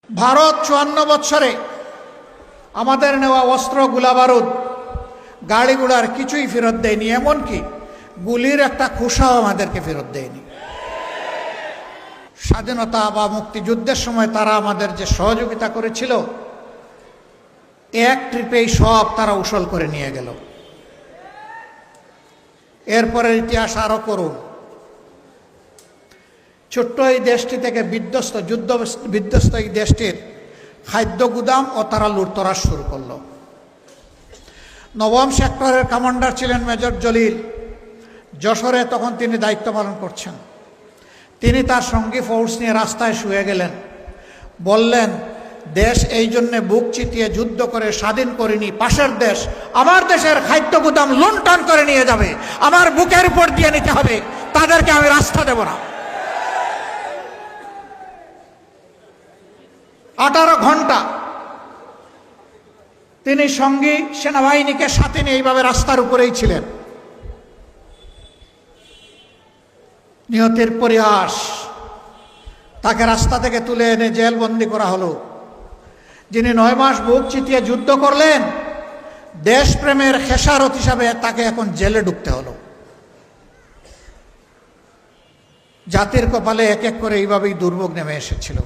ভারত 54 বছরে আমাদের নেওয়া অস্ত্র, গোলাবারুদ, গাড়ি ঘোড়ার কিছুই ফেরত দেয়নি, এমনকি গুলির একটা খোসাও আমাদেরকে ফেরত দেয়নি। স্বাধীনতা বা মুক্তিযুদ্ধের সময় তারা আমাদের যে সহযোগিতা করেছিল, এক ট্রিপেই সব তারা উসল করে নিয়ে গেল। এরপরের ইতিহাস আরো করুন। ছোট্ট এই দেশটি থেকে যুদ্ধ বিধ্বস্ত এই দেশটির খাদ্য গুদাম ও তারা লুটতরাজ শুরু করল। নবম সেক্টরের কমান্ডার ছিলেন মেজর জলিল। যশোরে তখন তিনি দায়িত্ব পালন করছেন। তিনি তার সঙ্গী ফোর্স নিয়ে রাস্তায় শুয়ে গেলেন। বললেন, দেশ এই জন্যে বুক চিতিয়ে যুদ্ধ করে স্বাধীন করিনি, পাশের দেশ আমার দেশের খাদ্য গুদাম লুণ্ঠন করে নিয়ে যাবে, আমার বুকের উপর দিয়ে নিতে হবে, তাদেরকে আমি রাস্তা দেব না। 18 ঘন্টা তিনি সঙ্গী সেনাবাহিনীকে সাথে নিয়ে এইভাবে রাস্তার উপরেই ছিলেন। নিহতের পরিহাস, তাকে রাস্তা থেকে তুলে এনে জেলবন্দি করা হলো। যিনি 9 মাস বুক চিতিয়ে যুদ্ধ করলেন, দেশপ্রেমের খেসারত হিসাবে তাকে এখন জেলে ঢুকতে হলো। জাতির কপালে এক এক করে এইভাবেই দুর্ভোগ নেমে এসেছিল।